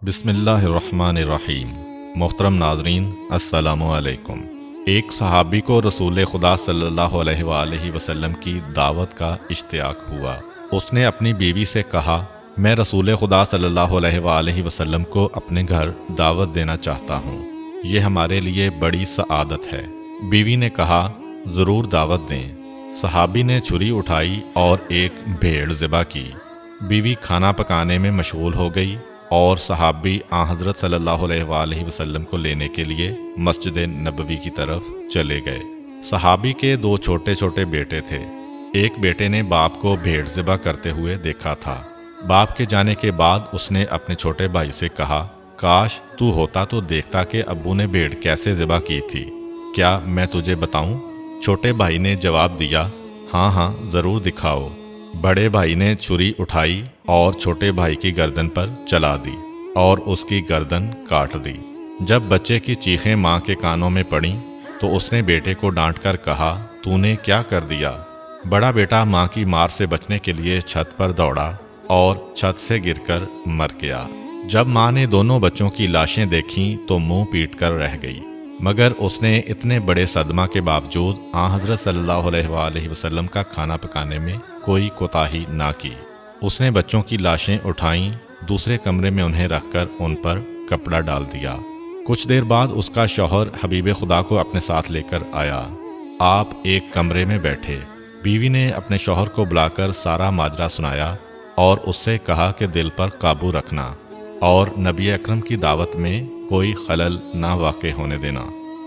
بسم اللہ الرحمن الرحیم۔ محترم ناظرین، السلام علیکم۔ ایک صحابی کو رسول خدا صلی اللہ علیہ وآلہ وسلم کی دعوت کا اشتیاق ہوا۔ اس نے اپنی بیوی سے کہا، میں رسول خدا صلی اللہ علیہ وآلہ وسلم کو اپنے گھر دعوت دینا چاہتا ہوں، یہ ہمارے لیے بڑی سعادت ہے۔ بیوی نے کہا، ضرور دعوت دیں۔ صحابی نے چھری اٹھائی اور ایک بھیڑ ذبح کی۔ بیوی کھانا پکانے میں مشغول ہو گئی اور صحابی حضرت صلی اللہ علیہ وآلہ وسلم کو لینے کے لیے مسجد نبوی کی طرف چلے گئے۔ صحابی کے دو چھوٹے چھوٹے بیٹے تھے۔ ایک بیٹے نے باپ کو بھیڑ ذبح کرتے ہوئے دیکھا تھا۔ باپ کے جانے کے بعد اس نے اپنے چھوٹے بھائی سے کہا، کاش تو ہوتا تو دیکھتا کہ ابو نے بھیڑ کیسے ذبح کی تھی، کیا میں تجھے بتاؤں؟ چھوٹے بھائی نے جواب دیا، ہاں ہاں ضرور دکھاؤ۔ بڑے بھائی نے چھری اٹھائی اور چھوٹے بھائی کی گردن پر چلا دی اور اس کی گردن کاٹ دی۔ جب بچے کی چیخیں ماں کے کانوں میں پڑیں تو اس نے بیٹے کو ڈانٹ کر کہا، تو نے کیا کر دیا؟ بڑا بیٹا ماں کی مار سے بچنے کے لیے چھت پر دوڑا اور چھت سے گر کر مر گیا۔ جب ماں نے دونوں بچوں کی لاشیں دیکھیں تو منہ پیٹ کر رہ گئی، مگر اس نے اتنے بڑے صدمہ کے باوجود حضرت صلی اللہ علیہ وآلہ وسلم کا کھانا پکانے میں کوئی کوتاہی نہ کی۔ اس نے بچوں کی لاشیں اٹھائیں، دوسرے کمرے میں انہیں رکھ کر ان پر کپڑا ڈال دیا۔ کچھ دیر بعد اس کا شوہر حبیب خدا کو اپنے ساتھ لے کر آیا۔ آپ ایک کمرے میں بیٹھے۔ بیوی نے اپنے شوہر کو بلا کر سارا ماجرا سنایا اور اس سے کہا کہ دل پر قابو رکھنا اور نبی اکرم کی دعوت میں کوئی خلل نہ واقع ہونے دینا۔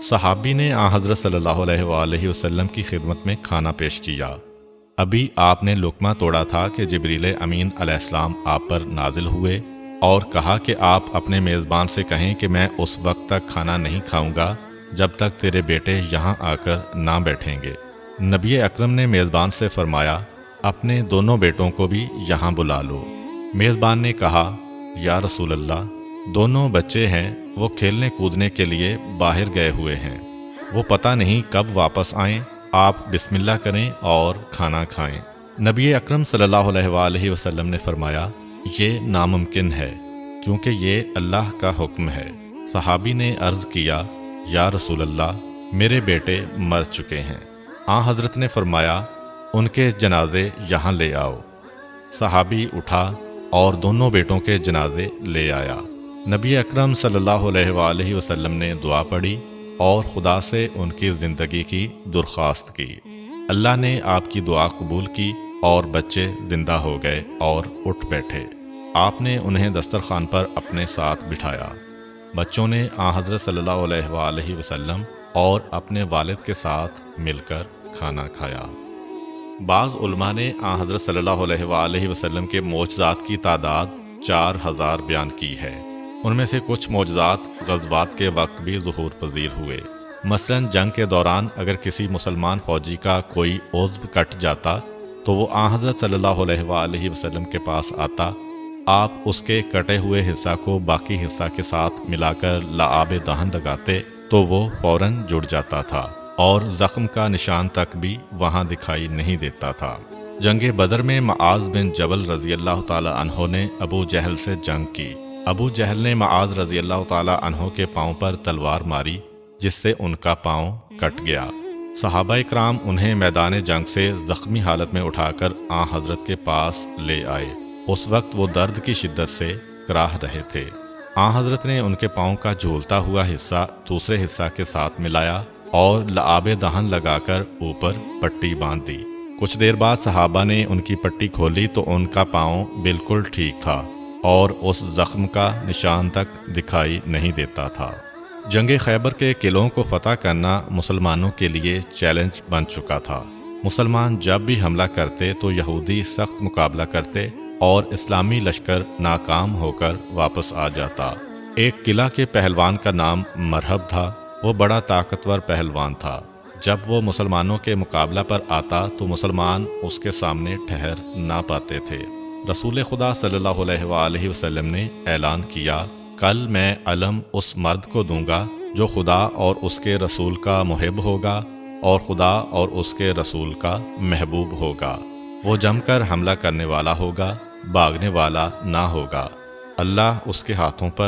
صحابی نے حضرت صلی اللہ علیہ وآلہ وسلم کی خدمت میں کھانا پیش کیا۔ ابھی آپ نے لقمہ توڑا تھا کہ جبریل امین علیہ السلام آپ پر نازل ہوئے اور کہا کہ آپ اپنے میزبان سے کہیں کہ میں اس وقت تک کھانا نہیں کھاؤں گا جب تک تیرے بیٹے یہاں آ کر نہ بیٹھیں گے۔ نبی اکرم نے میزبان سے فرمایا، اپنے دونوں بیٹوں کو بھی یہاں بلا لو۔ میزبان نے کہا، یا رسول اللہ، دونوں بچے ہیں، وہ کھیلنے کودنے کے لیے باہر گئے ہوئے ہیں، وہ پتہ نہیں کب واپس آئیں، آپ بسم اللہ کریں اور کھانا کھائیں۔ نبی اکرم صلی اللہ علیہ وآلہ وسلم نے فرمایا، یہ ناممکن ہے کیونکہ یہ اللہ کا حکم ہے۔ صحابی نے عرض کیا، یا رسول اللہ، میرے بیٹے مر چکے ہیں۔ حضرت نے فرمایا، ان کے جنازے یہاں لے آؤ۔ صحابی اٹھا اور دونوں بیٹوں کے جنازے لے آیا۔ نبی اکرم صلی اللہ علیہ وآلہ وسلم نے دعا پڑھی اور خدا سے ان کی زندگی کی درخواست کی۔ اللہ نے آپ کی دعا قبول کی اور بچے زندہ ہو گئے اور اٹھ بیٹھے۔ آپ نے انہیں دسترخوان پر اپنے ساتھ بٹھایا۔ بچوں نے حضرت صلی اللہ علیہ وآلہ وسلم اور اپنے والد کے ساتھ مل کر کھانا کھایا۔ بعض علماء نے حضرت صلی اللہ علیہ وآلہ وسلم کے معجزات کی تعداد 4000 بیان کی ہے۔ ان میں سے کچھ معجزات غزوات کے وقت بھی ظہور پذیر ہوئے۔ مثلا جنگ کے دوران اگر کسی مسلمان فوجی کا کوئی عضو کٹ جاتا تو وہ حضرت صلی اللہ علیہ وآلہ وسلم کے پاس آتا، آپ اس کے کٹے ہوئے حصہ کو باقی حصہ کے ساتھ ملا کر لعاب دہن لگاتے تو وہ فوراً جڑ جاتا تھا اور زخم کا نشان تک بھی وہاں دکھائی نہیں دیتا تھا۔ جنگ بدر میں معاذ بن جبل رضی اللہ تعالی عنہ نے ابو جہل سے جنگ کی۔ ابو جہل نے معاذ رضی اللہ تعالی عنہ کے پاؤں پر تلوار ماری جس سے ان کا پاؤں کٹ گیا۔ صحابہ اکرام انہیں میدان جنگ سے زخمی حالت میں اٹھا کر حضرت کے پاس لے آئے۔ اس وقت وہ درد کی شدت سے کراہ رہے تھے۔ حضرت نے ان کے پاؤں کا جھولتا ہوا حصہ دوسرے حصہ کے ساتھ ملایا اور لعاب دہن لگا کر اوپر پٹی باندھ دی۔ کچھ دیر بعد صحابہ نے ان کی پٹی کھولی تو ان کا پاؤں بالکل ٹھیک تھا اور اس زخم کا نشان تک دکھائی نہیں دیتا تھا۔ جنگ خیبر کے قلعوں کو فتح کرنا مسلمانوں کے لیے چیلنج بن چکا تھا۔ مسلمان جب بھی حملہ کرتے تو یہودی سخت مقابلہ کرتے اور اسلامی لشکر ناکام ہو کر واپس آ جاتا۔ ایک قلعہ کے پہلوان کا نام مرحب تھا۔ وہ بڑا طاقتور پہلوان تھا۔ جب وہ مسلمانوں کے مقابلہ پر آتا تو مسلمان اس کے سامنے ٹھہر نہ پاتے تھے۔ رسول خدا صلی اللہ علیہ وآلہ وسلم نے اعلان کیا، کل میں علم اس مرد کو دوں گا جو خدا اور اس کے رسول کا محب ہوگا اور خدا اور اس کے رسول کا محبوب ہوگا۔ وہ جم کر حملہ کرنے والا ہوگا، بھاگنے والا نہ ہوگا۔ اللہ اس کے ہاتھوں پر